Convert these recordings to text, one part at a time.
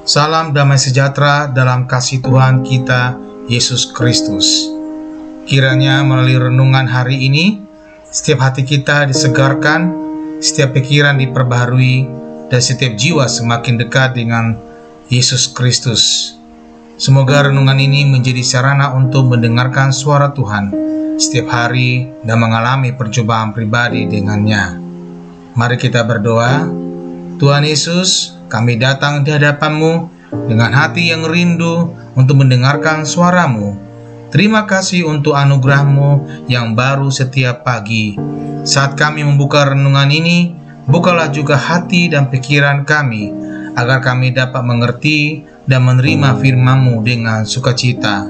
Salam damai sejahtera dalam kasih Tuhan kita, Yesus Kristus. Kiranya melalui renungan hari ini, setiap hati kita disegarkan, setiap pikiran diperbaharui, dan setiap jiwa semakin dekat dengan Yesus Kristus. Semoga renungan ini menjadi sarana untuk mendengarkan suara Tuhan setiap hari dan mengalami percobaan pribadi dengannya. Mari kita berdoa. Tuhan Yesus, kami datang di hadapan-Mu dengan hati yang rindu untuk mendengarkan suara-Mu. Terima kasih untuk anugerah-Mu yang baru setiap pagi. Saat kami membuka renungan ini, bukalah juga hati dan pikiran kami, agar kami dapat mengerti dan menerima firman-Mu dengan sukacita.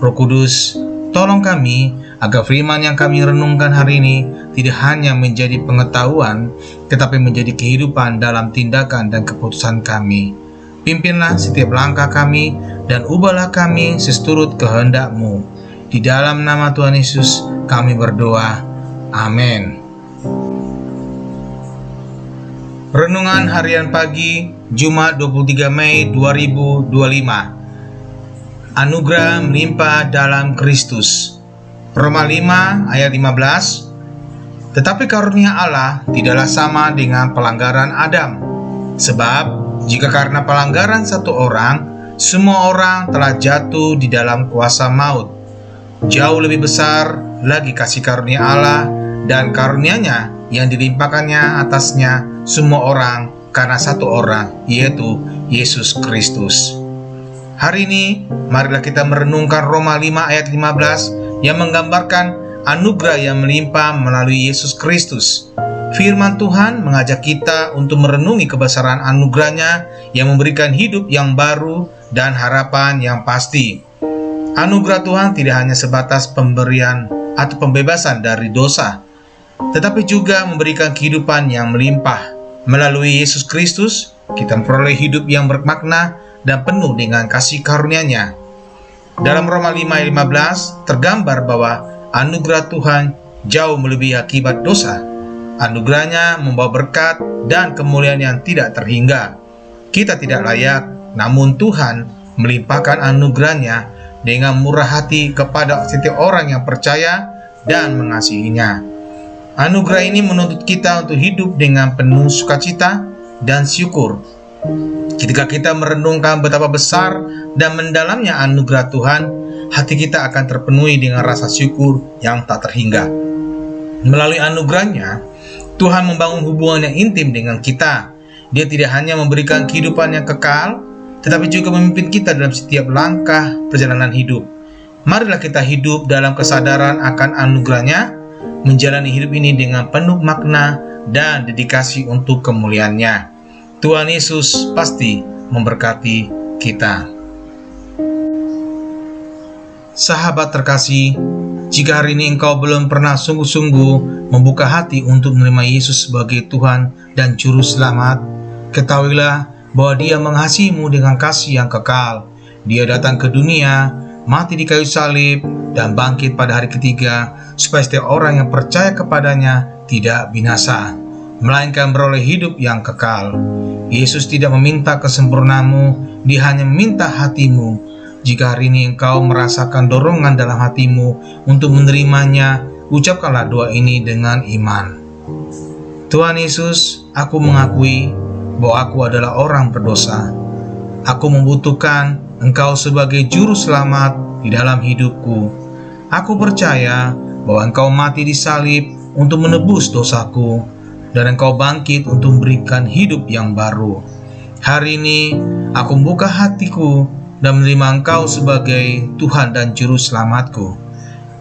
Roh Kudus, tolong kami agar firman yang kami renungkan hari ini tidak hanya menjadi pengetahuan, tetapi menjadi kehidupan dalam tindakan dan keputusan kami. Pimpinlah setiap langkah kami dan ubahlah kami seturut kehendak-Mu. Di dalam nama Tuhan Yesus kami berdoa. Amin. Renungan harian pagi Jumat 23 Mei 2025. Anugerah melimpah dalam Kristus. Roma 5 ayat 15. Tetapi karunia Allah tidaklah sama dengan pelanggaran Adam. Sebab jika karena pelanggaran satu orang, semua orang telah jatuh di dalam kuasa maut, jauh lebih besar lagi kasih karunia Allah dan karunia-Nya yang dilimpahkannya atasnya semua orang karena satu orang, yaitu Yesus Kristus. Hari ini, marilah kita merenungkan Roma 5 ayat 15 yang menggambarkan anugerah yang melimpah melalui Yesus Kristus. Firman Tuhan mengajak kita untuk merenungi kebesaran anugerah-Nya yang memberikan hidup yang baru dan harapan yang pasti. Anugerah Tuhan tidak hanya sebatas pemberian atau pembebasan dari dosa, tetapi juga memberikan kehidupan yang melimpah. Melalui Yesus Kristus, kita memperoleh hidup yang bermakna dan penuh dengan kasih karunia-Nya. Dalam Roma 5 ayat 15 tergambar bahwa anugerah Tuhan jauh melebihi akibat dosa. Anugerah-Nya membawa berkat dan kemuliaan yang tidak terhingga. Kita tidak layak, namun Tuhan melimpahkan anugerah-Nya dengan murah hati kepada setiap orang yang percaya dan mengasihinya. Anugerah ini menuntut kita untuk hidup dengan penuh sukacita dan syukur. Ketika kita merenungkan betapa besar dan mendalamnya anugerah Tuhan, hati kita akan terpenuhi dengan rasa syukur yang tak terhingga. Melalui anugerah-Nya, Tuhan membangun hubungan yang intim dengan kita. Dia tidak hanya memberikan kehidupan yang kekal, tetapi juga memimpin kita dalam setiap langkah perjalanan hidup. Marilah kita hidup dalam kesadaran akan anugerah-Nya, menjalani hidup ini dengan penuh makna dan dedikasi untuk kemuliaan-Nya. Tuhan Yesus pasti memberkati kita. Sahabat terkasih, jika hari ini engkau belum pernah sungguh-sungguh membuka hati untuk menerima Yesus sebagai Tuhan dan Juru Selamat, ketahuilah bahwa Dia mengasihimu dengan kasih yang kekal. Dia datang ke dunia, mati di kayu salib, dan bangkit pada hari ketiga, supaya setiap orang yang percaya kepadanya tidak binasa, melainkan beroleh hidup yang kekal. Yesus tidak meminta kesempurnaanmu, Dia hanya meminta hatimu. Jika hari ini engkau merasakan dorongan dalam hatimu untuk menerimanya, ucapkanlah doa ini dengan iman. Tuhan Yesus, aku mengakui bahwa aku adalah orang berdosa. Aku membutuhkan Engkau sebagai Juru Selamat di dalam hidupku. Aku percaya bahwa Engkau mati di salib untuk menebus dosaku, dan Engkau bangkit untuk memberikan hidup yang baru. Hari ini aku membuka hatiku dan menerima Engkau sebagai Tuhan dan Juru Selamatku.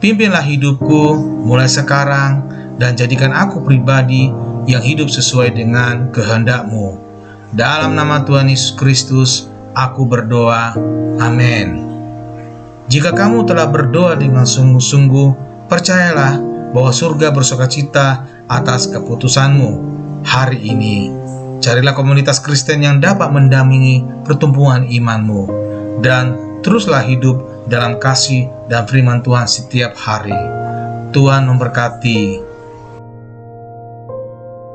Pimpinlah hidupku mulai sekarang dan jadikan aku pribadi yang hidup sesuai dengan kehendak-Mu. Dalam nama Tuhan Yesus Kristus aku berdoa. Amin. Jika kamu telah berdoa dengan sungguh-sungguh, percayalah bahwa surga bersukacita atas keputusanmu hari ini. Carilah komunitas Kristen yang dapat mendampingi pertumbuhan imanmu, dan teruslah hidup dalam kasih dan firman Tuhan setiap hari. Tuhan memberkati.